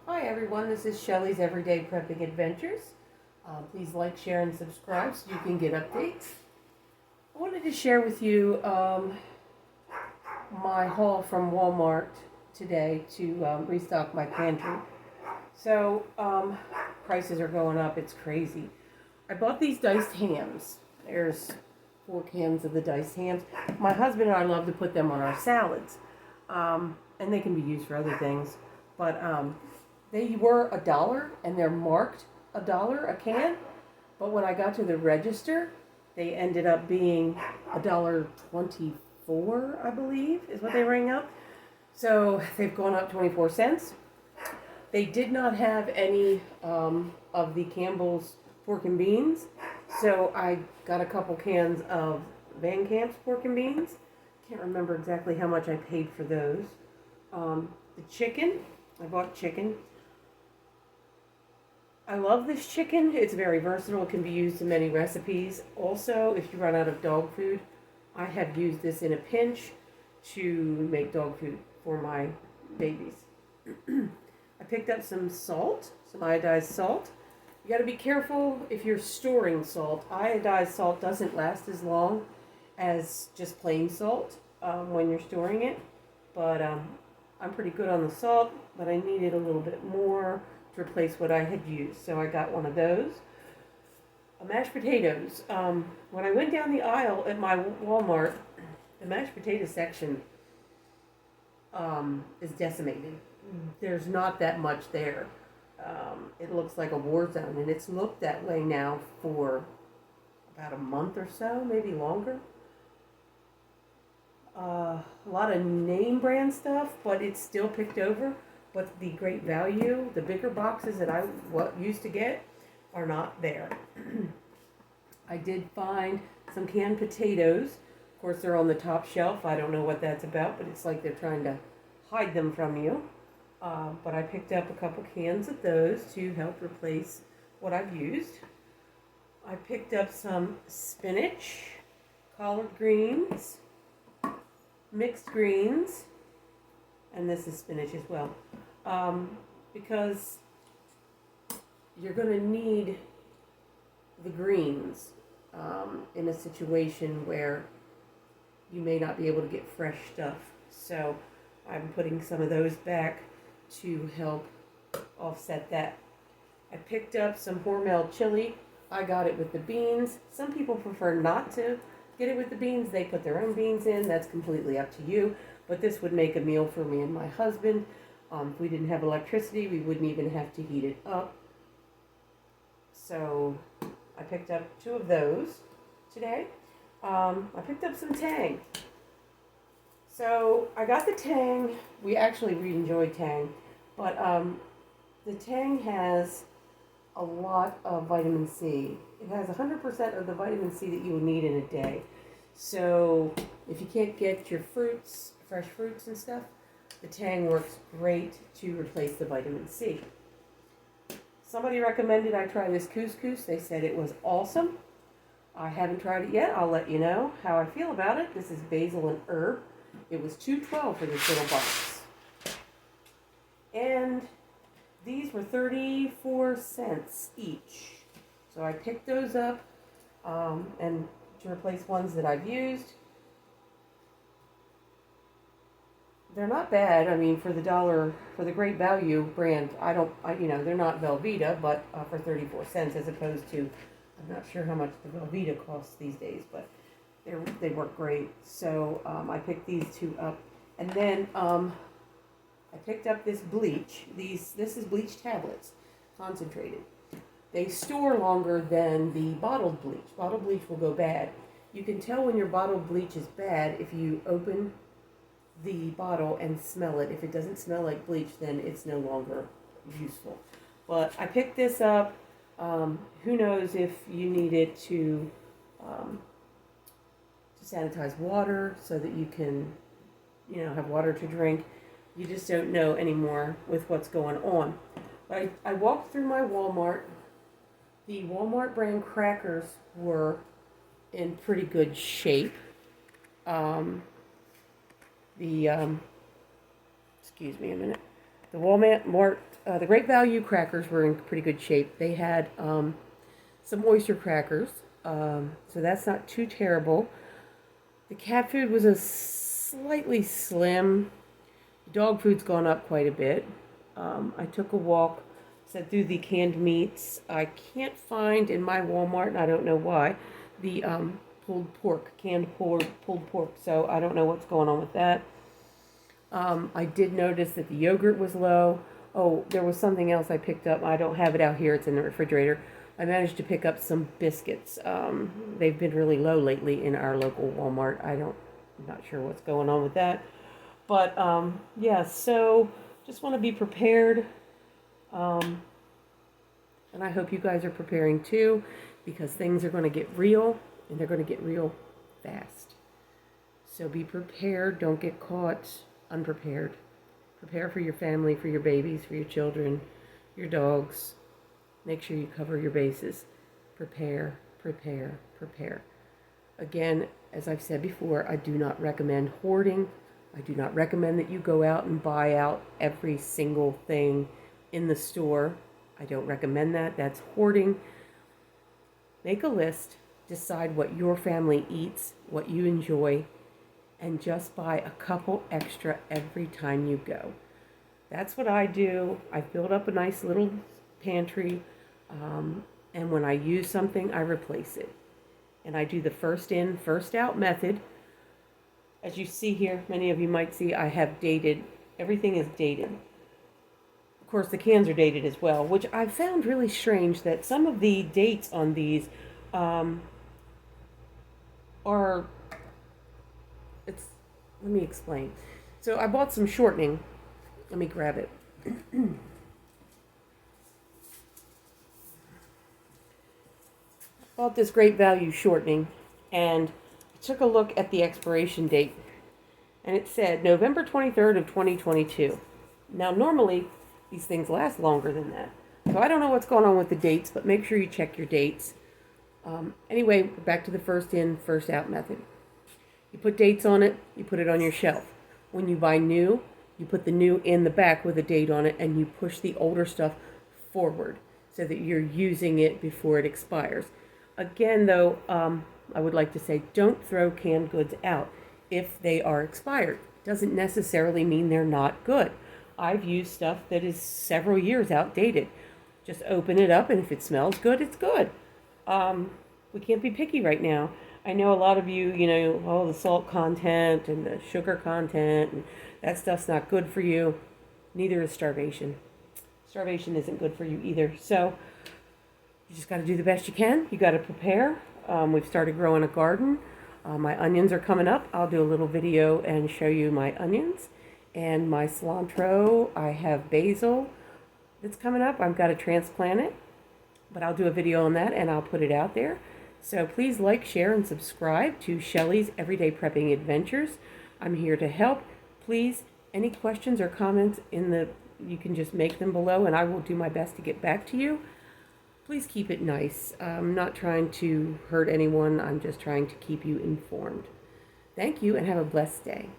Hi everyone, this is Shelly's Everyday Prepping Adventures. Please like, share, and subscribe so you can get updates. I wanted to share with you my haul from Walmart today to restock my pantry. So, prices are going up, it's crazy. I bought these diced hams. There's 4 cans of the diced hams. My husband and I love to put them on our salads. And they can be used for other things. But they were $1 and they're marked $1 a can. But when I got to the register, they ended up being $1.24, I believe, is what they rang up. So they've gone up 24 cents. They did not have any of the Campbell's pork and beans. So I got a couple cans of Van Camp's pork and beans. Can't remember exactly how much I paid for those. The chicken, I bought chicken. I love this chicken. It's very versatile. It can be used in many recipes. Also, if you run out of dog food, I have used this in a pinch to make dog food for my babies. I picked up some salt, some iodized salt. You got to be careful if you're storing salt. Iodized salt doesn't last as long as just plain salt when you're storing it. But I'm pretty good on the salt, but I needed a little bit more to replace what I had used. So I got one of those. Mashed potatoes. When I went down the aisle at my Walmart, the mashed potato section is decimated. There's not that much there. It looks like a war zone, and it's looked that way now for about a month or so, maybe longer. A lot of name brand stuff, but it's still picked over. But the great value, the bigger boxes that I used to get, are not there. I did find some canned potatoes. Of course, they're on the top shelf. I don't know what that's about, but it's like they're trying to hide them from you. But I picked up a couple cans of those to help replace what I've used. I picked up some spinach, collard greens, mixed greens, and this is spinach as well, because you're going to need the greens in a situation where you may not be able to get fresh stuff. So I'm putting some of those back to help offset that. I picked up some Hormel Chili. I got it with the beans. Some people prefer not to get it with the beans. They put their own beans in. That's completely up to you. But this would make a meal for me and my husband. If we didn't have electricity, we wouldn't even have to heat it up. So I picked up 2 of those today. I picked up some Tang. So I got the Tang. We actually really enjoyed Tang. But the Tang has a lot of vitamin C. It has 100% of the vitamin C that you will need in a day. So if you can't get your fruits, fresh fruits and stuff, the Tang works great to replace the vitamin C. Somebody recommended I try this couscous. They said it was awesome. I haven't tried it yet. I'll let you know how I feel about it. This is basil and herb. It was $2.12 for this little box. And these were 34 cents each. So I picked those up and to replace ones that I've used. They're not bad. I mean, for the $1, for the great value brand, they're not Velveeta, but for 34 cents as opposed to, I'm not sure how much the Velveeta costs these days, but they work great. So I picked these 2 up. And then I picked up this bleach. This is Bleach Tablets, concentrated. They store longer than the bottled bleach. Bottled bleach will go bad. You can tell when your bottled bleach is bad if you open the bottle and smell it. If it doesn't smell like bleach, then it's no longer useful. But I picked this up. Who knows if you need it to sanitize water so that you can, have water to drink. You just don't know anymore with what's going on. But I walked through my Walmart. The Walmart brand crackers were in pretty good shape. Excuse me a minute. The Walmart the Great Value crackers were in pretty good shape. They had some oyster crackers, so that's not too terrible. The cat food was a slightly slim. Dog food's gone up quite a bit. I took a walk, said through the canned meats. I can't find in my Walmart, and I don't know why, the pulled pork, pulled pork. So I don't know what's going on with that. I did notice that the yogurt was low. Oh, there was something else I picked up. I don't have it out here. It's in the refrigerator. I managed to pick up some biscuits. They've been really low lately in our local Walmart. I'm not sure what's going on with that. But, yeah, so just want to be prepared. And I hope you guys are preparing too, because things are going to get real, and they're going to get real fast. So be prepared. Don't get caught unprepared. Prepare for your family, for your babies, for your children, your dogs. Make sure you cover your bases. Prepare, prepare, prepare. Again, as I've said before, I do not recommend hoarding. I do not recommend that you go out and buy out every single thing in the store. I don't recommend that. That's hoarding. Make a list. Decide what your family eats, what you enjoy, and just buy a couple extra every time you go. That's what I do. I've built up a nice little pantry, and when I use something, I replace it. And I do the first in, first out method. As you see here, many of you might see I have dated, everything is dated. Of course, the cans are dated as well, which I found really strange that some of the dates on these let me explain. So I bought some shortening. Let me grab it. Bought this Great Value shortening, and I took a look at the expiration date, and it said November 23rd of 2022. Now, normally, these things last longer than that. So I don't know what's going on with the dates, but make sure you check your dates. Anyway, back to the first in, first out method. You put dates on it, you put it on your shelf. When you buy new, you put the new in the back with a date on it, and you push the older stuff forward so that you're using it before it expires. Again, though, I would like to say don't throw canned goods out if they are expired. Doesn't necessarily mean they're not good. I've used stuff that is several years outdated. Just open it up, and if it smells good, it's good. We can't be picky right now. I know a lot of you, the salt content and the sugar content, and that stuff's not good for you. Neither is starvation. Starvation isn't good for you either. So you just got to do the best you can. You got to prepare. We've started growing a garden. My onions are coming up. I'll do a little video and show you my onions. And my cilantro, I have basil that's coming up. I've got to transplant it. But I'll do a video on that, and I'll put it out there. So please like, share, and subscribe to Shelly's Everyday Prepping Adventures. I'm here to help. Please, any questions or comments you can just make them below, and I will do my best to get back to you. Please keep it nice. I'm not trying to hurt anyone. I'm just trying to keep you informed. Thank you, and have a blessed day.